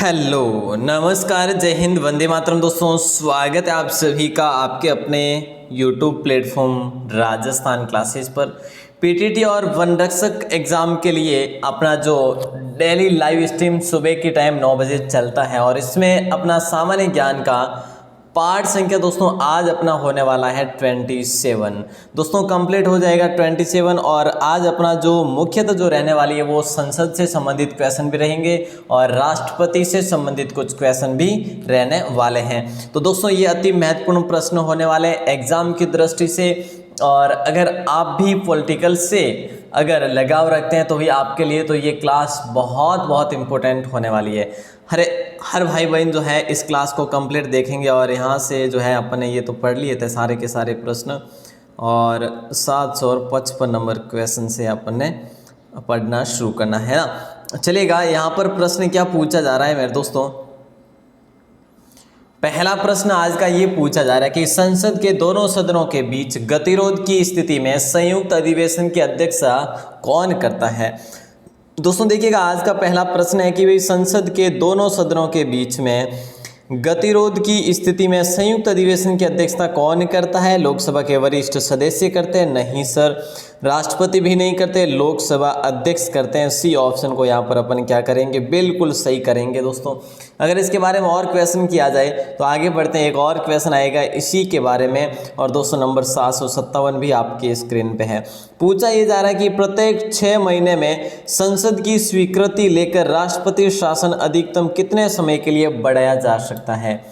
Hello, नमस्कार, जय हिंद, वंदे मातरम। दोस्तों, स्वागत है आप सभी का आपके अपने यूट्यूब प्लेटफॉर्म राजस्थान क्लासेस पर। पीटीटी और वनरक्षक एग्ज़ाम के लिए अपना जो डेली लाइव स्ट्रीम सुबह के टाइम 9 बजे चलता है और इसमें अपना सामान्य ज्ञान का पार्ट संख्या दोस्तों आज अपना होने वाला है 27। दोस्तों कंप्लीट हो जाएगा 27 और आज अपना जो मुख्यतः जो रहने वाली है वो संसद से संबंधित क्वेश्चन भी रहेंगे और राष्ट्रपति से संबंधित कुछ क्वेश्चन भी रहने वाले हैं। तो दोस्तों ये अति महत्वपूर्ण प्रश्न होने वाले हैं एग्जाम की दृष्टि से। और अगर आप भी पॉलिटिकल से अगर लगाव रखते हैं तो भी आपके लिए तो ये क्लास बहुत बहुत इम्पोर्टेंट होने वाली है। हर भाई बहन जो है इस क्लास को कंप्लीट देखेंगे और यहाँ से जो है अपन ने ये तो पढ़ लिए थे सारे के सारे प्रश्न और 755 नंबर क्वेश्चन से अपन ने पढ़ना शुरू करना है ना। चलेगा, यहाँ पर प्रश्न क्या पूछा जा रहा है मेरे दोस्तों। पहला प्रश्न आज का ये पूछा जा रहा है कि संसद के दोनों सदनों के बीच गतिरोध की स्थिति में संयुक्त अधिवेशन की अध्यक्षता कौन करता है। दोस्तों देखिएगा, आज का पहला प्रश्न है कि भाई संसद के दोनों सदनों के बीच में गतिरोध की स्थिति में संयुक्त अधिवेशन की अध्यक्षता कौन करता है। लोकसभा के वरिष्ठ सदस्य करते हैं? नहीं सर, राष्ट्रपति भी नहीं करते, लोकसभा अध्यक्ष करते हैं। सी ऑप्शन को यहाँ पर अपन क्या करेंगे, बिल्कुल सही करेंगे। दोस्तों अगर इसके बारे में और क्वेश्चन किया जाए तो आगे बढ़ते हैं, एक और क्वेश्चन आएगा इसी के बारे में। और दोस्तों नंबर 757 भी आपकी स्क्रीन पे है। पूछा ये जा रहा है कि प्रत्येक 6 महीने में संसद की स्वीकृति लेकर राष्ट्रपति शासन अधिकतम कितने समय के लिए बढ़ाया जा सकता है।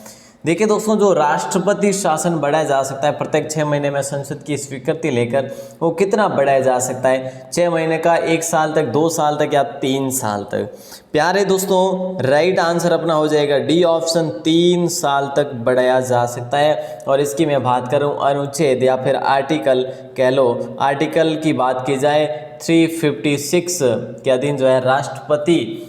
देखिए दोस्तों, जो राष्ट्रपति शासन बढ़ाया जा सकता है प्रत्येक 6 महीने में संसद की स्वीकृति लेकर, वो कितना बढ़ाया जा सकता है। 6 महीने का, 1 साल तक, 2 साल तक या 3 साल तक। प्यारे दोस्तों राइट आंसर अपना हो जाएगा डी ऑप्शन, 3 साल तक बढ़ाया जा सकता है। और इसकी मैं बात करूं अनुच्छेद या फिर आर्टिकल कह लो, आर्टिकल की बात की जाए 356 के अधीन जो है राष्ट्रपति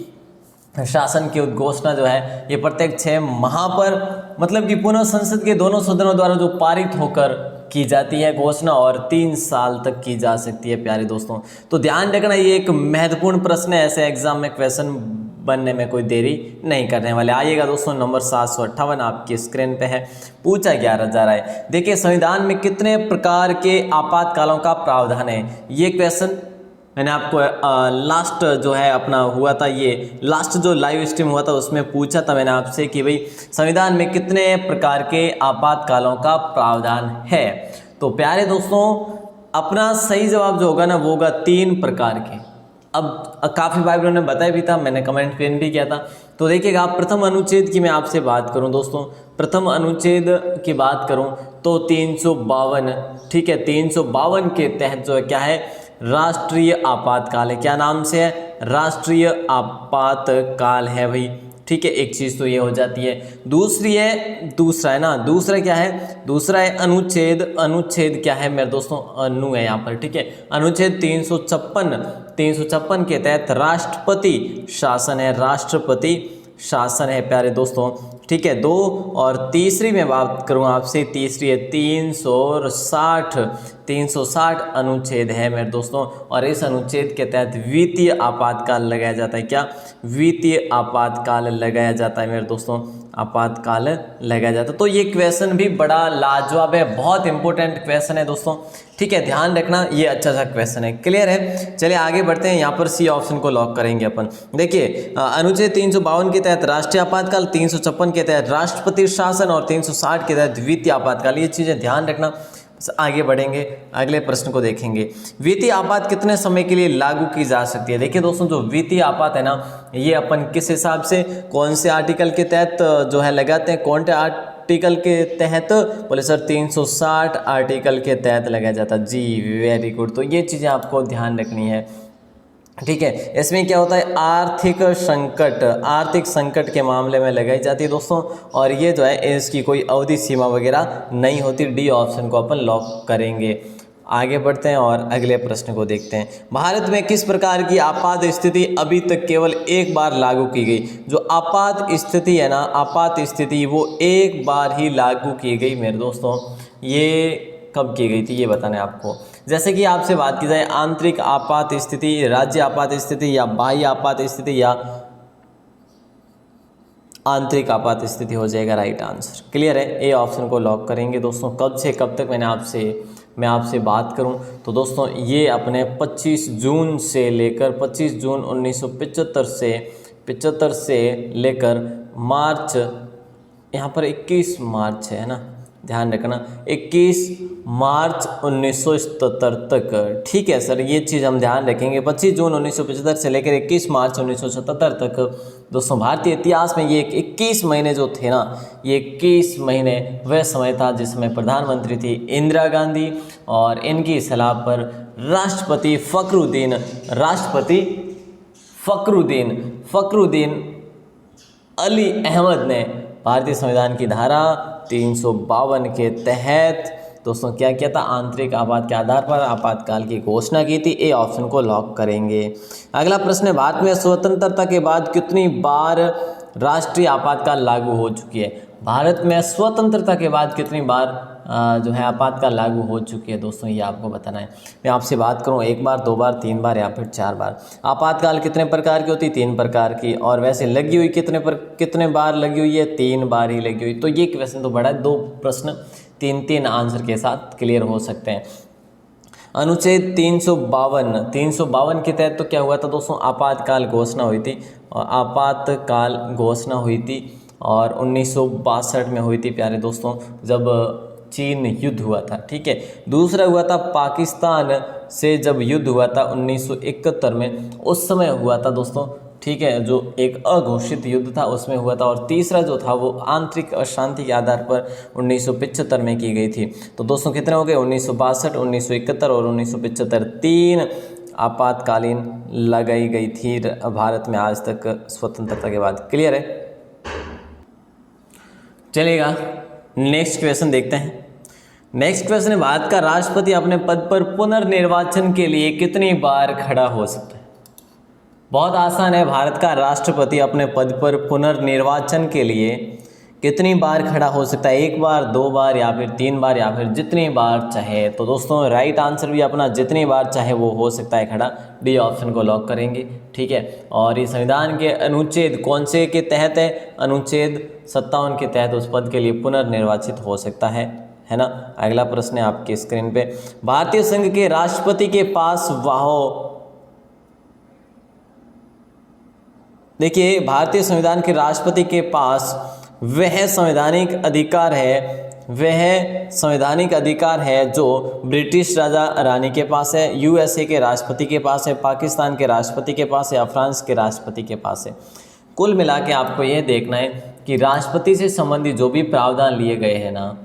शासन की उद्घोषणा जो है ये प्रत्येक 6 माह पर मतलब कि पुनः संसद के दोनों सदनों द्वारा जो पारित होकर की जाती है घोषणा और 3 साल तक की जा सकती है। प्यारे दोस्तों तो ध्यान रखना, ये एक महत्वपूर्ण प्रश्न है, ऐसे एग्जाम में क्वेश्चन बनने में कोई देरी नहीं करने वाले। आइएगा दोस्तों, नंबर 758 आपकी स्क्रीन पे है। पूछा क्या जा रहा है, देखिए संविधान में कितने प्रकार के आपातकालों का प्रावधान है। ये क्वेश्चन मैंने आपको लास्ट जो है अपना हुआ था, ये लास्ट जो लाइव स्ट्रीम हुआ था उसमें पूछा था मैंने आपसे कि भाई संविधान में कितने प्रकार के आपातकालों का प्रावधान है। तो प्यारे दोस्तों अपना सही जवाब जो होगा ना वो होगा 3 प्रकार के। अब काफ़ी भाई बहनों ने बताया भी था, मैंने कमेंट पिन भी किया था। तो देखिएगा, आप प्रथम अनुच्छेद की मैं आपसे बात करूं दोस्तों, प्रथम अनुच्छेद की बात करूं तो 352, ठीक है, 352 के तहत जो है क्या है, राष्ट्रीय आपातकाल है। क्या नाम से है, राष्ट्रीय आपातकाल है भाई, ठीक है। एक चीज़ तो ये हो जाती है। दूसरा है ना, दूसरा क्या है, दूसरा है अनुच्छेद। अनुच्छेद क्या है मेरे दोस्तों, अनु है यहाँ पर, ठीक है। अनुच्छेद 356 के तहत राष्ट्रपति शासन है, राष्ट्रपति शासन है प्यारे दोस्तों, ठीक है। 2 और तीसरी मैं बात करूँ आपसे, तीसरी है 360 अनुच्छेद है मेरे दोस्तों। और इस अनुच्छेद के तहत वित्तीय आपातकाल लगाया जाता है। क्या, वित्तीय आपातकाल लगाया जाता है मेरे दोस्तों, आपातकाल लगाया जाता है। तो ये क्वेश्चन भी बड़ा लाजवाब है, बहुत इंपॉर्टेंट क्वेश्चन है दोस्तों, ठीक है, ध्यान रखना, ये अच्छा सा क्वेश्चन है। क्लियर है, चलिए आगे बढ़ते हैं। यहाँ पर सी ऑप्शन को लॉक करेंगे अपन। देखिए अनुच्छेद 352 के तहत राष्ट्रीय आपातकाल, 356 के तहत राष्ट्रपति शासन और 360 के तहत वित्तीय आपातकाल, ये चीज़ें ध्यान रखना। आगे बढ़ेंगे, अगले प्रश्न को देखेंगे। वित्तीय आपात कितने समय के लिए लागू की जा सकती है। देखिए दोस्तों, जो वित्तीय आपात है ना, ये अपन किस हिसाब से, कौन से आर्टिकल के तहत जो है लगाते हैं, कौन से आर्टिकल के तहत, बोले सर 360 आर्टिकल के तहत लगाया जाता है। जी वेरी गुड, तो ये चीज़ें आपको ध्यान रखनी है, ठीक है। इसमें क्या होता है, आर्थिक संकट के मामले में लगाई जाती है दोस्तों। और ये जो है इसकी कोई अवधि सीमा वगैरह नहीं होती। डी ऑप्शन को अपन लॉक करेंगे। आगे बढ़ते हैं और अगले प्रश्न को देखते हैं। भारत में किस प्रकार की आपात स्थिति अभी तक केवल एक बार लागू की गई। जो आपात स्थिति है ना, आपात स्थिति वो एक बार ही लागू की गई मेरे दोस्तों। ये कब की गई थी ये बताना है आपको। जैसे कि आपसे बात की जाए आंतरिक आपात स्थिति, राज्य आपात स्थिति या बाह्य आपात स्थिति या आंतरिक आपात स्थिति हो जाएगा राइट आंसर। क्लियर है, ए ऑप्शन को लॉक करेंगे। दोस्तों कब से कब तक मैं आपसे बात करूं तो दोस्तों ये अपने 25 जून से लेकर 25 जून 1975 से लेकर मार्च, यहाँ पर 21 मार्च है ना, ध्यान रखना 21 मार्च 1977 तक। ठीक है सर, ये चीज़ हम ध्यान रखेंगे। 25 जून 1975 से लेकर 21 मार्च 1977 तक दोस्तों भारतीय इतिहास में ये 21 महीने जो थे ना, ये 21 महीने वह समय था जिसमें प्रधानमंत्री थी इंदिरा गांधी और इनकी सलाह पर राष्ट्रपति फ़खरुद्दीन अली अहमद ने भारतीय संविधान की धारा 352 के तहत दोस्तों क्या किया था, आंतरिक आपात के आधार पर आपातकाल की घोषणा की थी। ए ऑप्शन को लॉक करेंगे। अगला प्रश्न है, भारत में स्वतंत्रता के बाद कितनी बार राष्ट्रीय आपातकाल लागू हो चुकी है? भारत में स्वतंत्रता के बाद कितनी बार जो है आपातकाल लागू हो चुकी है दोस्तों, ये आपको बताना है। मैं आपसे बात करूं 1 बार, 2 बार, 3 बार या फिर 4 बार। आपातकाल कितने प्रकार की होती है? 3 प्रकार की। और वैसे लगी हुई कितने बार लगी हुई है? 3 बार ही लगी हुई। तो ये क्वेश्चन तो बड़ा है, 2 प्रश्न 3 आंसर के साथ क्लियर हो सकते हैं। अनुच्छेद 352 के तहत तो क्या हुआ था दोस्तों, आपातकाल घोषणा हुई थी और 1962 में हुई थी प्यारे दोस्तों, जब चीन युद्ध हुआ था। ठीक है, दूसरा हुआ था पाकिस्तान से जब युद्ध हुआ था 1971 में, उस समय हुआ था दोस्तों। ठीक है, जो एक अघोषित युद्ध था उसमें हुआ था। और तीसरा जो था वो आंतरिक अशांति के आधार पर 1975 में की गई थी। तो दोस्तों कितने हो गए? 1962, 1971 और 1975, 3 आपातकालीन लगाई गई थी भारत में आज तक स्वतंत्रता के बाद। क्लियर है, चलेगा नेक्स्ट क्वेश्चन देखते हैं। नेक्स्ट क्वेश्चन है, भारत का राष्ट्रपति अपने पद पर पुनर्निर्वाचन के लिए कितनी बार खड़ा हो सकता है? बहुत आसान है, भारत का राष्ट्रपति अपने पद पर पुनर्निर्वाचन के लिए कितनी बार खड़ा हो सकता है? 1 बार, 2 बार या फिर 3 बार या फिर जितनी बार चाहे। तो दोस्तों राइट आंसर भी अपना जितनी बार चाहे वो हो सकता है खड़ा। डी ऑप्शन को लॉक करेंगे। ठीक है, और ये संविधान के अनुच्छेद कौन से के तहत है? अनुच्छेद 57 के तहत उस पद के लिए पुनर्निर्वाचित हो सकता है ना। अगला प्रश्न है आपकी स्क्रीन पे, भारतीय संघ के राष्ट्रपति के पास देखिए, भारतीय संविधान के राष्ट्रपति के पास वह संवैधानिक अधिकार है जो ब्रिटिश राजा रानी के पास है, यूएसए के राष्ट्रपति के पास है, पाकिस्तान के राष्ट्रपति के पास है या फ्रांस के राष्ट्रपति के पास है। कुल मिला के आपको यह देखना है कि राष्ट्रपति से संबंधित जो भी प्रावधान लिए गए हैं ना,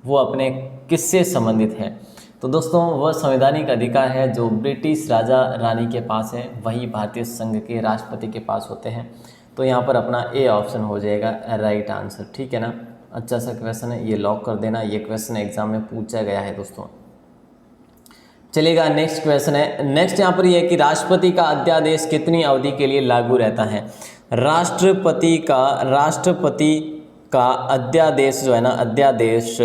वो अपने किससे संबंधित है। तो दोस्तों वह संवैधानिक अधिकार है जो ब्रिटिश राजा रानी के पास है, वही भारतीय संघ के राष्ट्रपति के पास होते हैं। तो यहाँ पर अपना ए ऑप्शन हो जाएगा राइट आंसर। ठीक है ना, अच्छा सा क्वेश्चन है, ये लॉक कर देना। ये क्वेश्चन एग्जाम में पूछा गया है दोस्तों। चलिएगा नेक्स्ट क्वेश्चन है। नेक्स्ट यहाँ पर ये है कि राष्ट्रपति का अध्यादेश कितनी अवधि के लिए लागू रहता है? राष्ट्रपति का अध्यादेश जो है ना, अध्यादेश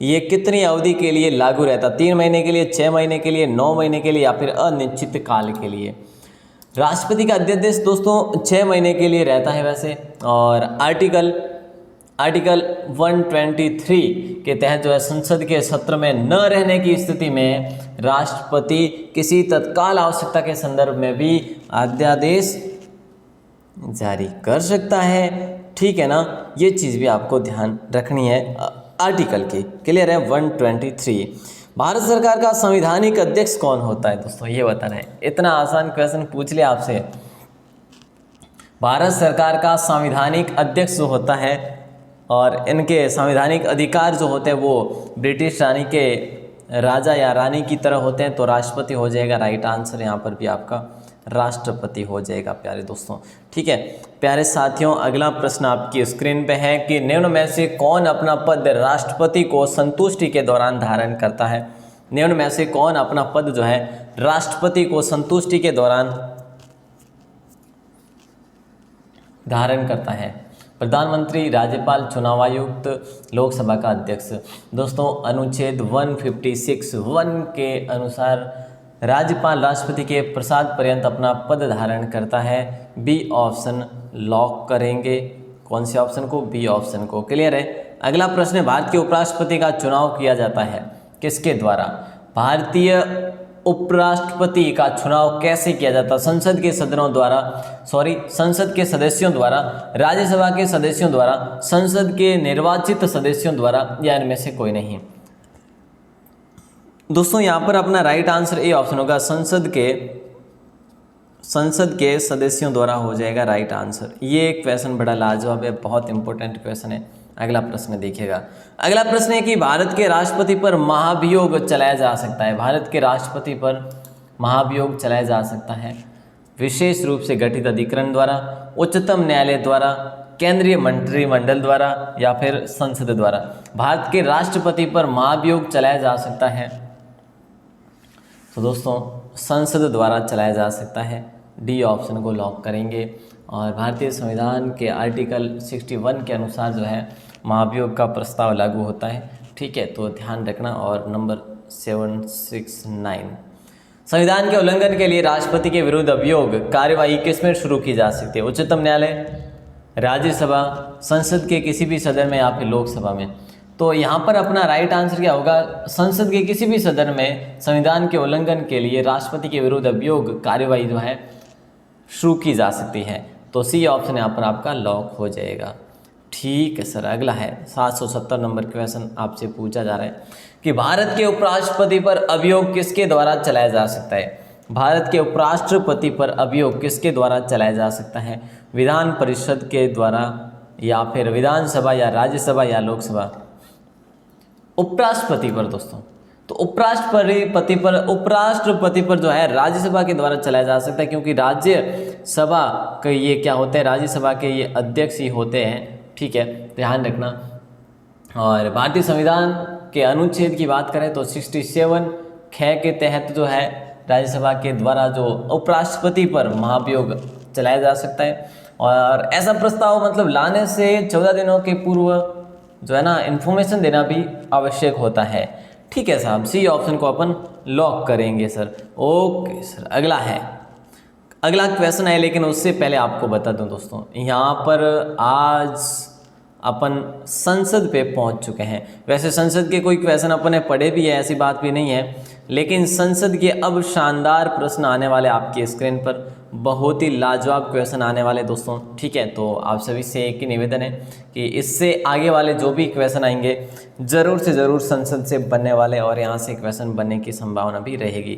ये कितनी अवधि के लिए लागू रहता है? 3 महीने के लिए, 6 महीने के लिए, 9 महीने के लिए या फिर अनिश्चित काल के लिए? राष्ट्रपति का अध्यादेश दोस्तों 6 महीने के लिए रहता है वैसे। और आर्टिकल 123 के तहत जो है संसद के सत्र में न रहने की स्थिति में राष्ट्रपति किसी तत्काल आवश्यकता के संदर्भ में भी अध्यादेश जारी कर सकता है। ठीक है ना, ये चीज़ भी आपको ध्यान रखनी है आर्टिकल की। क्लियर है, 123। भारत सरकार का संवैधानिक अध्यक्ष कौन होता है दोस्तों, ये बताना है। इतना आसान क्वेश्चन पूछ लिया आपसे। भारत सरकार का संवैधानिक अध्यक्ष जो होता है और इनके संवैधानिक अधिकार जो होते हैं वो ब्रिटिश रानी के राजा या रानी की तरह होते हैं, तो राष्ट्रपति हो जाएगा राइट आंसर। यहाँ पर भी आपका राष्ट्रपति हो जाएगा प्यारे दोस्तों। ठीक है प्यारे साथियों, अगला प्रश्न आपकी स्क्रीन पे है कि निम्न में से कौन अपना पद राष्ट्रपति को संतुष्टि के दौरान धारण करता है? निम्न में से कौन अपना पद जो है राष्ट्रपति को संतुष्टि के दौरान धारण करता है? प्रधानमंत्री, राज्यपाल, चुनाव आयुक्त, लोकसभा का अध्यक्ष। दोस्तों अनुच्छेद 156(1) के अनुसार राज्यपाल राष्ट्रपति के प्रसाद पर्यंत अपना पद धारण करता है। बी ऑप्शन लॉक करेंगे। कौन से ऑप्शन को? बी ऑप्शन को। क्लियर है। अगला प्रश्न है, भारत के उपराष्ट्रपति का चुनाव किया जाता है किसके द्वारा? भारतीय उपराष्ट्रपति का चुनाव कैसे किया जाता है? संसद के सदनों द्वारा, संसद के सदस्यों द्वारा, राज्यसभा के सदस्यों द्वारा, संसद के निर्वाचित सदस्यों द्वारा, या इनमें से कोई नहीं। दोस्तों यहाँ पर अपना राइट आंसर ए ऑप्शन होगा, संसद के सदस्यों द्वारा हो जाएगा राइट आंसर। ये क्वेश्चन बड़ा लाजवाब है, बहुत इंपॉर्टेंट क्वेश्चन है। अगला प्रश्न देखिएगा। अगला प्रश्न है कि भारत के राष्ट्रपति पर महाभियोग चलाया जा सकता है। भारत के राष्ट्रपति पर महाभियोग चलाया जा सकता है विशेष रूप से गठित अधिकरण द्वारा, उच्चतम न्यायालय द्वारा, केंद्रीय मंत्रिमंडल द्वारा, या फिर संसद द्वारा। भारत के राष्ट्रपति पर महाभियोग चलाया जा सकता है तो दोस्तों संसद द्वारा चलाया जा सकता है। डी ऑप्शन को लॉक करेंगे। और भारतीय संविधान के आर्टिकल 61 के अनुसार जो है महाभियोग का प्रस्ताव लागू होता है। ठीक है, तो ध्यान रखना। और नंबर 769, संविधान के उल्लंघन के लिए राष्ट्रपति के विरुद्ध अभियोग कार्यवाही किसमें शुरू की जा सकती है? उच्चतम न्यायालय, राज्यसभा, संसद के किसी भी सदन में, या फिर लोकसभा में। तो यहाँ पर अपना राइट आंसर क्या होगा? संसद के किसी भी सदन में संविधान के उल्लंघन के लिए राष्ट्रपति के विरुद्ध अभियोग कार्यवाही जो है शुरू की जा सकती है। तो सी ऑप्शन यहाँ पर आपका लॉक हो जाएगा। ठीक है सर। अगला है 770 नंबर क्वेश्चन आपसे पूछा जा रहा है कि भारत के उपराष्ट्रपति पर अभियोग किसके द्वारा चलाया जा सकता है? भारत के उपराष्ट्रपति पर अभियोग किसके द्वारा चलाया जा सकता है? विधान परिषद के द्वारा, या फिर विधानसभा, या राज्यसभा, या लोकसभा? उपराष्ट्रपति पर दोस्तों, तो उपराष्ट्रपति पर जो है राज्यसभा के द्वारा चलाया जा सकता है, क्योंकि राज्यसभा के ये क्या होते हैं? राज्यसभा के ये अध्यक्ष ही होते हैं। ठीक है, ध्यान रखना। और भारतीय संविधान के अनुच्छेद की बात करें तो 67 ख के तहत जो है राज्यसभा के द्वारा जो उपराष्ट्रपति पर महाभियोग चलाया जा सकता है। और ऐसा प्रस्ताव मतलब लाने से 14 दिनों के पूर्व जो है ना इन्फॉर्मेशन देना भी आवश्यक होता है। ठीक है साहब, सी ऑप्शन को अपन लॉक करेंगे सर। Okay sir. अगला क्वेश्चन है, लेकिन उससे पहले आपको बता दूं दोस्तों, यहाँ पर आज अपन संसद पे पहुँच चुके हैं। वैसे संसद के कोई क्वेश्चन अपन ने पढ़े भी है, ऐसी बात भी नहीं है, लेकिन संसद के अब शानदार प्रश्न आने वाले आपकी स्क्रीन पर, बहुत ही लाजवाब क्वेश्चन आने वाले दोस्तों। ठीक है, तो आप सभी से एक ही निवेदन है कि इससे आगे वाले जो भी क्वेश्चन आएंगे ज़रूर से ज़रूर संसद से बनने वाले, और यहाँ से क्वेश्चन बनने की संभावना भी रहेगी।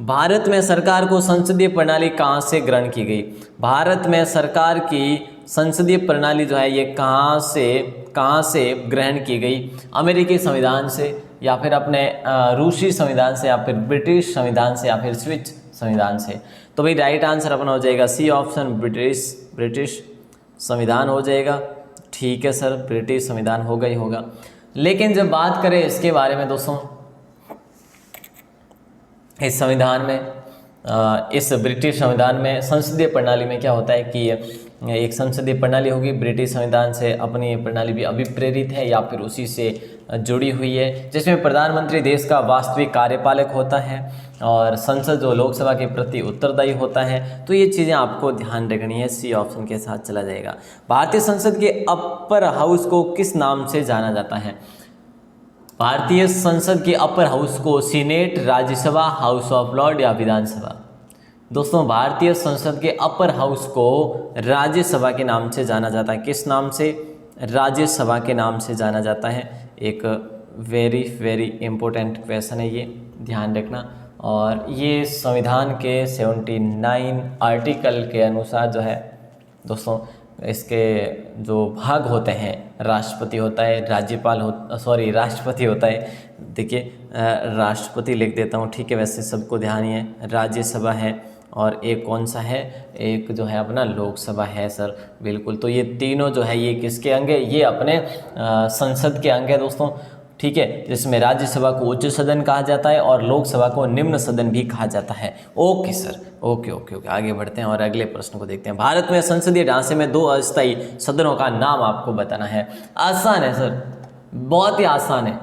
भारत में सरकार को संसदीय प्रणाली कहाँ से ग्रहण की गई? भारत में सरकार की संसदीय प्रणाली जो है ये कहाँ से ग्रहण की गई? अमेरिकी संविधान से, या फिर अपने रूसी संविधान से, या फिर ब्रिटिश संविधान से, या फिर स्विच संविधान से? तो भाई राइट आंसर अपना हो जाएगा सी ऑप्शन, ब्रिटिश संविधान हो जाएगा। ठीक है सर, ब्रिटिश संविधान होगा ही होगा। लेकिन जब बात करें इसके बारे में दोस्तों, इस संविधान में, इस ब्रिटिश संविधान में संसदीय प्रणाली में क्या होता है कि एक संसदीय प्रणाली होगी, ब्रिटिश संविधान से अपनी प्रणाली भी अभिप्रेरित है या फिर उसी से जुड़ी हुई है, जिसमें प्रधानमंत्री देश का वास्तविक कार्यपालक होता है और संसद जो लोकसभा के प्रति उत्तरदायी होता है। तो ये चीज़ें आपको ध्यान रखनी है। सी ऑप्शन के साथ चला जाएगा। भारतीय संसद के अपर हाउस को किस नाम से जाना जाता है? भारतीय संसद के अपर हाउस को senate, Rajya Sabha, house of Lord, या विधानसभा? दोस्तों भारतीय संसद के अपर हाउस को राज्यसभा के नाम से जाना जाता है। किस नाम से? राज्यसभा के नाम से जाना जाता है। एक वेरी इम्पोर्टेंट क्वेश्चन है ये, ध्यान रखना। और ये संविधान के 79 आर्टिकल के अनुसार जो है दोस्तों, इसके जो भाग होते हैं, राष्ट्रपति होता है, राष्ट्रपति होता है। देखिए राष्ट्रपति लिख देता हूँ, ठीक है, वैसे सबको ध्यान ही है। राज्यसभा है और एक कौन सा है, एक जो है अपना लोकसभा है सर, बिल्कुल। तो ये तीनों जो है ये किसके अंग है? ये अपने संसद के अंग है दोस्तों, ठीक है, जिसमें राज्यसभा को उच्च सदन कहा जाता है और लोकसभा को निम्न सदन भी कहा जाता है। ओके सर, ओके आगे बढ़ते हैं और अगले प्रश्न को देखते हैं। भारत में संसदीय ढांचे में 2 अस्थायी सदनों का नाम आपको बताना है। आसान है सर, बहुत ही आसान है।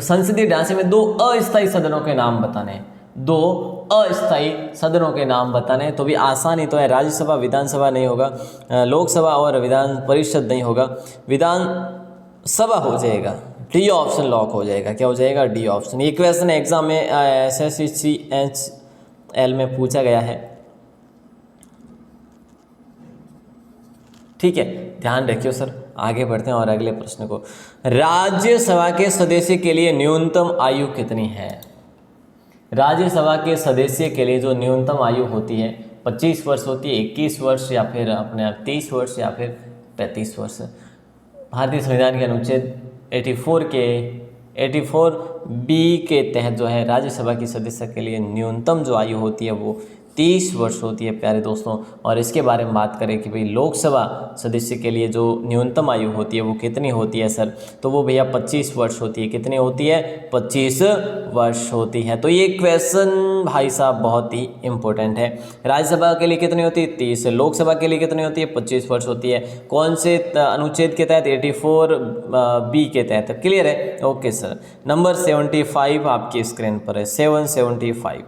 संसदीय ढांचे में 2 अस्थायी सदनों के नाम बताने हैं। 2 अस्थायी सदनों के नाम बताने हैं, तो भी आसानी तो है, राज्यसभा विधानसभा नहीं होगा, लोकसभा और विधान परिषद नहीं होगा, विधान सभा हो जाएगा। डी ऑप्शन लॉक हो जाएगा। क्या हो जाएगा? D option. ये क्वेश्चन एग्जाम में SSCHL में पूछा गया है, ठीक है, ध्यान रखियो सर। आगे बढ़ते हैं और अगले प्रश्न को। राज्यसभा के सदस्य के लिए न्यूनतम आयु कितनी है? राज्यसभा के सदस्य के लिए जो न्यूनतम आयु होती है 25 वर्ष होती है, 21 वर्ष या फिर अपने 30 वर्ष या फिर 35 वर्ष। भारतीय संविधान के अनुच्छेद 84B के तहत जो है राज्यसभा की सदस्य के लिए न्यूनतम जो आयु होती है वो 30 वर्ष होती है प्यारे दोस्तों। और इसके बारे में बात करें कि भाई लोकसभा सदस्य के लिए जो न्यूनतम आयु होती है वो कितनी होती है सर, तो वो भैया 25 वर्ष होती है। कितनी होती है? 25 वर्ष होती है। तो ये क्वेश्चन भाई साहब बहुत ही इंपॉर्टेंट है। राज्यसभा के लिए कितनी होती है? 30। लोकसभा के लिए कितनी होती है? 25 वर्ष होती है। कौन से अनुच्छेद के तहत? 84B के तहत। क्लियर है? Okay sir. नंबर 75 आपकी स्क्रीन पर है, 775।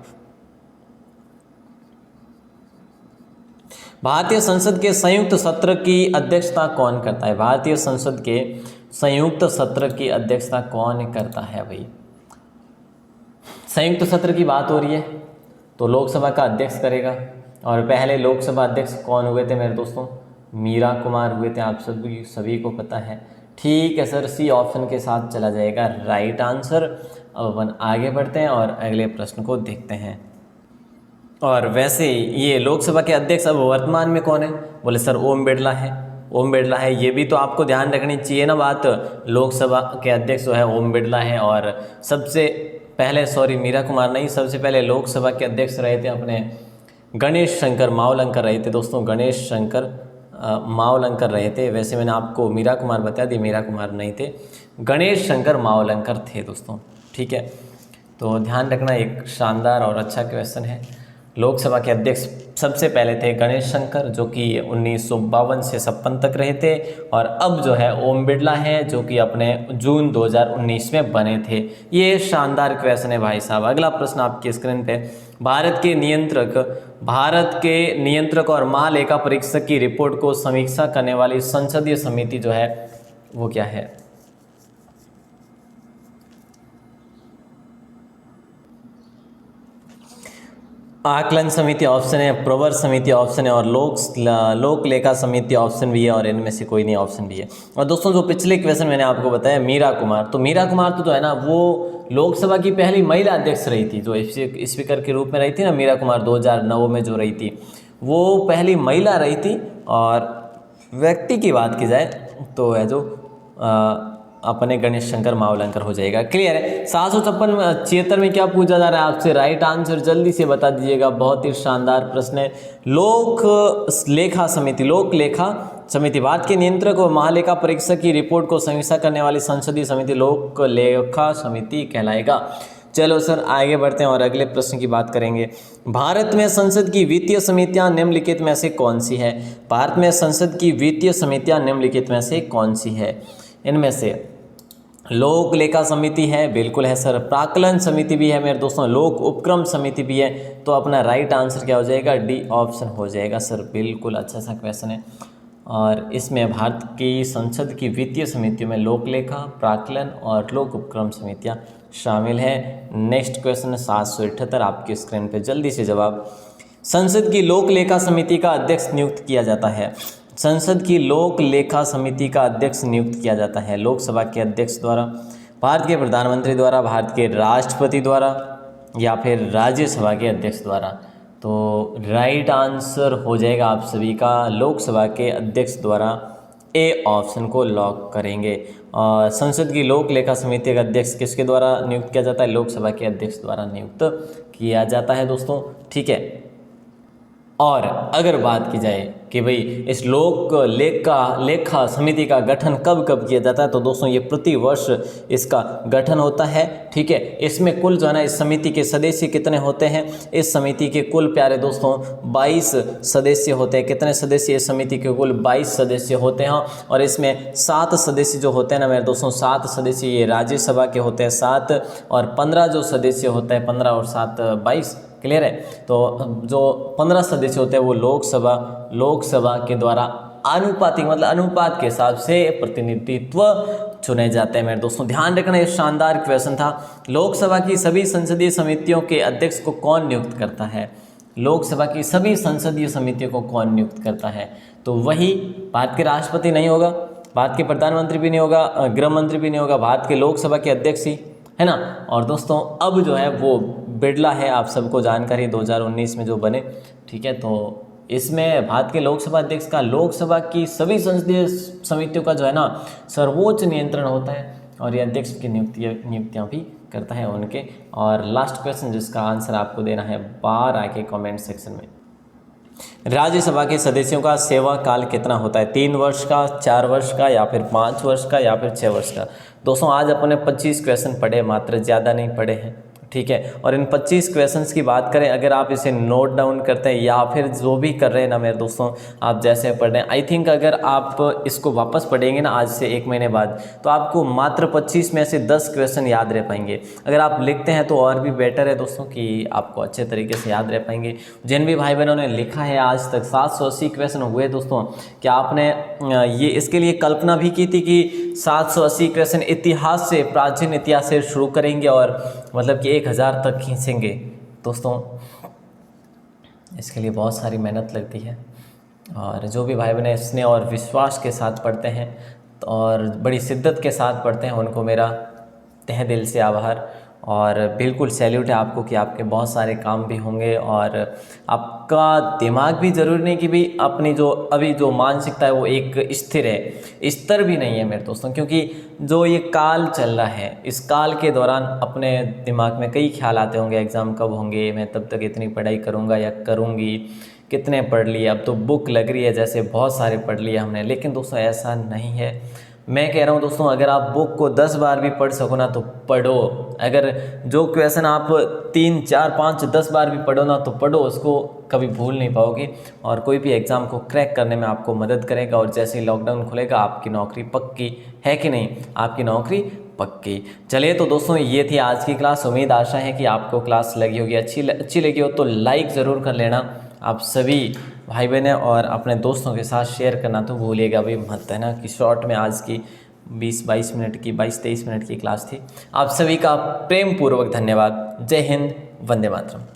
भारतीय संसद के संयुक्त सत्र की अध्यक्षता कौन करता है? भारतीय संसद के संयुक्त सत्र की अध्यक्षता कौन करता है भाई? संयुक्त सत्र की बात हो रही है तो लोकसभा का अध्यक्ष करेगा। और पहले लोकसभा अध्यक्ष कौन हुए थे मेरे दोस्तों? मीरा कुमार हुए थे, आप सभी को पता है। ठीक है सर, सी ऑप्शन के साथ चला जाएगा राइट आंसर। अब अपन आगे बढ़ते हैं और अगले प्रश्न को देखते हैं। और वैसे ये लोकसभा के अध्यक्ष अब वर्तमान में कौन है? बोले सर ओम बिरला है। ओम बिरला है, ये भी तो आपको ध्यान रखनी चाहिए ना बात। लोकसभा के अध्यक्ष जो है ओम बिरला है। और सबसे पहले, सॉरी मीरा कुमार नहीं, सबसे पहले लोकसभा के अध्यक्ष रहे थे अपने गणेश शंकर मावलंकर रहे थे दोस्तों। गणेश शंकर मावलंकर रहे थे। वैसे मैंने आपको मीरा कुमार बता दी, मीरा कुमार नहीं थे, गणेश शंकर मावलंकर थे दोस्तों। ठीक है, तो ध्यान रखना, एक शानदार और अच्छा क्वेश्चन है। लोकसभा के अध्यक्ष सबसे पहले थे गणेश शंकर, जो कि 1952 से 56 तक रहे थे। और अब जो है ओम बिरला है, जो कि अपने जून 2019 में बने थे। ये शानदार क्वेश्चन है भाई साहब। अगला प्रश्न आपकी स्क्रीन पे। भारत के नियंत्रक और महालेखा परीक्षक की रिपोर्ट को समीक्षा करने वाली संसदीय समिति जो है वो क्या है? आकलन समिति ऑप्शन है, प्रवर समिति ऑप्शन है, और लोक लेखा समिति ऑप्शन भी है, और इनमें से कोई नहीं ऑप्शन भी है। और दोस्तों जो पिछले क्वेश्चन मैंने आपको बताया मीरा कुमार, तो मीरा कुमार तो जो है ना वो लोकसभा की पहली महिला अध्यक्ष रही थी, जो स्पीकर के रूप में रही थी ना मीरा कुमार 2009 में जो रही थी, वो पहली महिला रही थी। और व्यक्ति की बात की जाए तो है जो अपने गणेश शंकर मावलंकर हो जाएगा। क्लियर है? 756 में क्या पूछा जा रहा है आपसे? राइट आंसर जल्दी से बता दीजिएगा। बहुत ही शानदार प्रश्न है। लोक लेखा समिति भारत के नियंत्रक और महालेखा परीक्षक की रिपोर्ट को समीक्षा करने वाली संसदीय समिति लोक लेखा समिति कहलाएगा। चलो सर आगे बढ़ते हैं और अगले प्रश्न की बात करेंगे। भारत में संसद की वित्तीय समितियां निम्नलिखित में से कौन सी है? भारत में संसद की वित्तीय समितियां निम्नलिखित में से कौन सी है? इनमें से लोक लेखा समिति है, बिल्कुल है सर। प्राक्कलन समिति भी है मेरे दोस्तों, लोक उपक्रम समिति भी है। तो अपना राइट आंसर क्या हो जाएगा? डी ऑप्शन हो जाएगा सर। बिल्कुल अच्छा सा क्वेश्चन है। और इसमें भारत की संसद की वित्तीय समितियों में लोक लेखा, प्राक्कलन और लोक उपक्रम समितियां शामिल है। नेक्स्ट क्वेश्चन 778 आपकी स्क्रीन पे, जल्दी से जवाब। संसद की लोक लेखा समिति का अध्यक्ष नियुक्त किया जाता है। संसद की लोक लेखा समिति का अध्यक्ष नियुक्त किया जाता है लोकसभा के अध्यक्ष द्वारा, भारत के प्रधानमंत्री द्वारा, भारत के राष्ट्रपति द्वारा, या फिर राज्यसभा के अध्यक्ष द्वारा। तो राइट आंसर हो जाएगा आप सभी का लोकसभा के अध्यक्ष द्वारा। ए ऑप्शन को लॉक करेंगे। और संसद की लोक लेखा समिति का अध्यक्ष किसके द्वारा नियुक्त किया जाता है? लोकसभा के अध्यक्ष द्वारा नियुक्त किया जाता है दोस्तों। ठीक है, और अगर बात की जाए कि भाई इस लोक लेखा समिति का गठन कब कब किया जाता है, तो दोस्तों ये प्रति वर्ष इसका गठन होता है। ठीक है, इसमें कुल जो है ना इस समिति के सदस्य कितने होते हैं? इस समिति के कुल प्यारे दोस्तों 22 सदस्य होते हैं। कितने सदस्य? इस समिति के कुल 22 सदस्य होते हैं। और इसमें 7 सदस्य जो होते हैं ना मेरे दोस्तों, 7 सदस्य ये राज्यसभा के होते हैं 7, और 15 जो सदस्य होते हैं, 15 और 7 22, क्लियर है। तो जो 15 सदस्य होते हैं वो लोकसभा के द्वारा आनुपातिक मतलब अनुपात के हिसाब से प्रतिनिधित्व चुने जाते हैं। मेरे दोस्तों ध्यान रखना, ये शानदार क्वेश्चन था। लोकसभा की सभी संसदीय समितियों के अध्यक्ष को कौन नियुक्त करता है? लोकसभा की सभी संसदीय समितियों को कौन नियुक्त करता है? तो वही भारत के राष्ट्रपति नहीं होगा, भारत के प्रधानमंत्री भी नहीं होगा, गृह मंत्री भी नहीं होगा, भारत के लोकसभा के अध्यक्ष ही है ना। और दोस्तों अब जो है वो बिड़ला है, आप सबको जानकारी 2019 में जो बने, ठीक है। तो इसमें भारत के लोकसभा अध्यक्ष का लोकसभा की सभी संसदीय समितियों का जो है ना सर्वोच्च नियंत्रण होता है और ये अध्यक्ष की नियुक्तियाँ भी करता है उनके। और लास्ट क्वेश्चन जिसका आंसर आपको देना है बाहर आके कमेंट सेक्शन में। राज्यसभा के सदस्यों का सेवा काल कितना होता है? 3 वर्ष का, 4 वर्ष का, या फिर 5 वर्ष का, या फिर 6 वर्ष का? दोस्तों आज अपने 25 क्वेश्चन पढ़े, मात्र ज़्यादा नहीं पढ़े हैं, ठीक है। और इन 25 क्वेश्चंस की बात करें, अगर आप इसे नोट डाउन करते हैं या फिर जो भी कर रहे हैं ना मेरे दोस्तों, आप जैसे पढ़ रहे हैं, आई थिंक अगर आप इसको वापस पढ़ेंगे ना आज से 1 महीने बाद, तो आपको मात्र 25 में से 10 क्वेश्चन याद रह पाएंगे। अगर आप लिखते हैं तो और भी बेटर है दोस्तों कि आपको अच्छे तरीके से याद रह पाएंगे। जिन भी भाई बहनों ने लिखा है आज तक 780 क्वेश्चन हुए दोस्तों, क्या आपने ये इसके लिए कल्पना भी की थी कि 780 क्वेश्चन इतिहास से, प्राचीन इतिहास से शुरू करेंगे और मतलब कि 1000 तक खींचेंगे? दोस्तों इसके लिए बहुत सारी मेहनत लगती है और जो भी भाई बहन स्नेह और विश्वास के साथ पढ़ते हैं और बड़ी शिद्दत के साथ पढ़ते हैं उनको मेरा तहे दिल से आभार और बिल्कुल सैल्यूट है आपको कि आपके बहुत सारे काम भी होंगे और आपका दिमाग भी ज़रूरी नहीं कि भाई अपनी जो अभी जो मानसिकता है वो एक स्थिर है, स्तर भी नहीं है मेरे दोस्तों, क्योंकि जो ये काल चल रहा है इस काल के दौरान अपने दिमाग में कई ख्याल आते होंगे, एग्ज़ाम कब होंगे, मैं तब तक इतनी पढ़ाई करूँगा या करूँगी, कितने पढ़ लिए, अब तो बुक लग रही है जैसे बहुत सारे पढ़ लिए हमने। लेकिन दोस्तों ऐसा नहीं है, मैं कह रहा हूँ दोस्तों अगर आप बुक को 10 बार भी पढ़ सको ना तो पढ़ो। अगर जो क्वेश्चन आप 3, 4, 5, 10 बार भी पढ़ो ना तो पढ़ो, उसको कभी भूल नहीं पाओगे और कोई भी एग्ज़ाम को क्रैक करने में आपको मदद करेगा। और जैसे ही लॉकडाउन खुलेगा आपकी नौकरी पक्की है कि नहीं? आपकी नौकरी पक्की। चलिए तो दोस्तों ये थी आज की क्लास। उम्मीद आशा है कि आपको क्लास लगी होगी, अच्छी लगी हो तो लाइक ज़रूर कर लेना आप सभी भाई बहन, और अपने दोस्तों के साथ शेयर करना तो भूलिएगा भी मत, है ना। कि शॉर्ट में आज की 20-22 मिनट की 22-23 मिनट की क्लास थी। आप सभी का प्रेम पूर्वक धन्यवाद। जय हिंद, वंदे मातरम।